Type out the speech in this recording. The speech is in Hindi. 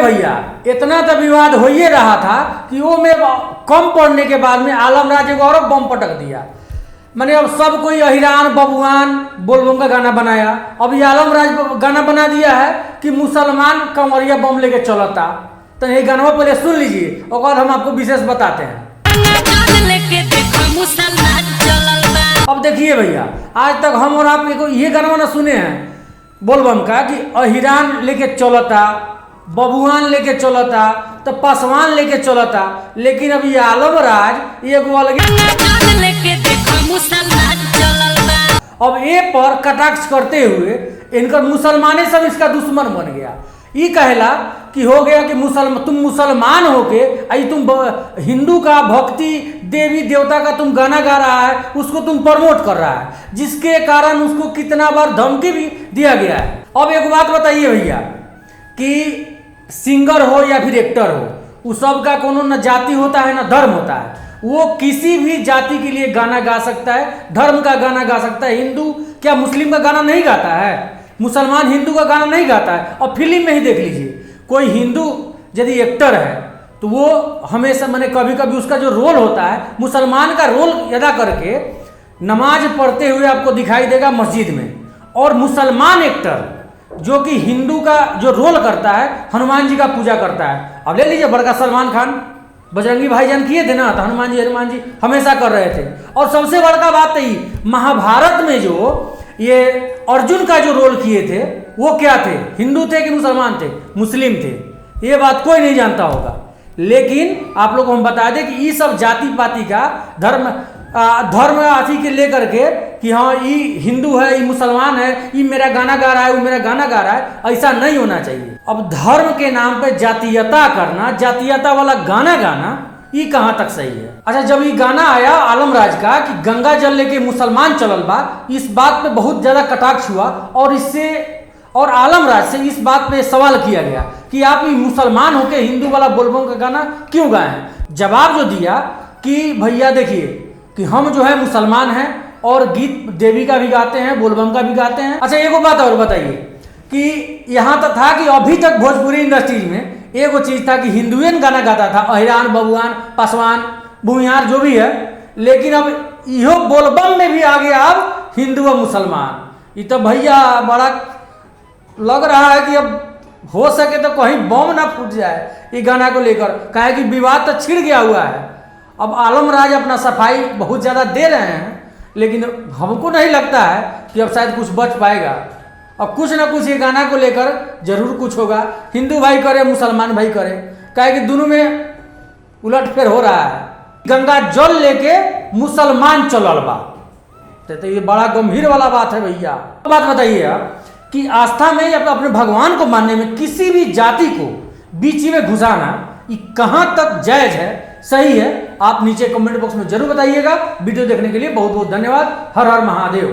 भैया इतना तो विवाद हो ही रहा था कि वो में कम पड़ने के बाद में आलम राज को और बम पटक दिया। मैंने अब सब कोई अहिरान बबुआन बोलबम का गाना बनाया। अब ये आलम राज गाना बना दिया है कि मुसलमान कंवरिया बम लेके चलता। तो ये गाना पहले सुन लीजिए और हम आपको विशेष बताते हैं। अब देखिए भैया, आज तक हम और आप ये गाना ना सुने हैं बोलबम का कि अहिरान लेके चलता, बबुआन लेके चलता, तो पासवान लेके चलता। लेकिन अब ये आलम राज ये अलग अब ए पर कटाक्ष करते हुए इनका मुसलमाने सब इसका दुश्मन बन गया। ये कहला कि हो गया कि तुम मुसलमान होके आई तुम हिंदू का भक्ति देवी देवता का तुम गाना गा रहा है, उसको तुम प्रमोट कर रहा है, जिसके कारण उसको कितना बार धमकी भी दिया गया है। अब एक बात बताइए भैया कि सिंगर हो या फिर एक्टर हो, उस सब का कोनो न जाति होता है न धर्म होता है। वो किसी भी जाति के लिए गाना गा सकता है, धर्म का गाना गा सकता है। हिंदू क्या मुस्लिम का गाना नहीं गाता है? मुसलमान हिंदू का गाना नहीं गाता है। और फिल्म में ही देख लीजिए, कोई हिंदू यदि एक्टर है तो वो हमेशा मैंने कभी कभी उसका जो रोल होता है मुसलमान का रोल अदा करके नमाज पढ़ते हुए आपको दिखाई देगा मस्जिद में। और मुसलमान एक्टर जो कि हिंदू का जो रोल करता है हनुमान जी का पूजा करता है। अब ले लीजिए बड़का सलमान खान, बजरंगी भाईजान किए थे ना, तो हनुमान जी हमेशा कर रहे थे। और सबसे बड़का बात यही, महाभारत में जो ये अर्जुन का जो रोल किए थे वो क्या थे, हिंदू थे कि मुसलमान थे? मुस्लिम थे। ये बात कोई नहीं जानता होगा। लेकिन आप लोग को हम बता दें कि ये सब जाति पाति का धर्म आदि के लेकर के कि हाँ ये हिंदू है, ये मुसलमान है, ये मेरा गाना गा रहा है, वो मेरा गाना गा रहा है, ऐसा नहीं होना चाहिए। अब धर्म के नाम पे जातीयता करना, जातीयता वाला गाना गाना, ये कहाँ तक सही है? अच्छा, जब ये गाना आया आलम राज का कि गंगा जल लेके मुसलमान चलल बा, इस बात पे बहुत ज्यादा कटाक्ष हुआ और आलम राज से इस बात पे सवाल किया गया कि आप ये मुसलमान होके हिंदू वाला बोलबम का गाना क्यों गाए हैं? जवाब जो दिया कि भैया देखिए कि हम जो है मुसलमान हैं और गीत देवी का भी गाते हैं, बोलबम का भी गाते हैं। अच्छा, एक बात और बताइए कि यहाँ तक था कि अभी तक भोजपुरी इंडस्ट्री में एक चीज था कि हिंदुएन गाना गाता था, अहिरान बबुआन पासवान भूमिहार जो भी है। लेकिन अब यो बोलबम में भी आ गया अब हिंदू और मुसलमान। ये तो भैया बड़ा लग रहा है कि अब हो सके तो कहीं बम ना फूट जाए ये गाना को लेकर, कहे कि विवाद तो छिड़ गया हुआ है। अब आलम राज अपना सफाई बहुत ज़्यादा दे रहे हैं, लेकिन हमको नहीं लगता है कि अब शायद कुछ बच पाएगा। अब कुछ ना कुछ ये गाना को लेकर जरूर कुछ होगा, हिंदू भाई करे मुसलमान भाई करे, कहे कि दोनों में उलटफेर हो रहा है। गंगा जल लेके मुसलमान चलल बा, तो ये बड़ा गंभीर वाला बात है भैया। बात बताइए आप कि आस्था में या अपने भगवान को मानने में किसी भी जाति को बीच में घुसाना ये कहां तक जायज है, सही है? आप नीचे कमेंट बॉक्स में जरूर बताइएगा। वीडियो देखने के लिए बहुत बहुत धन्यवाद। हर हर महादेव।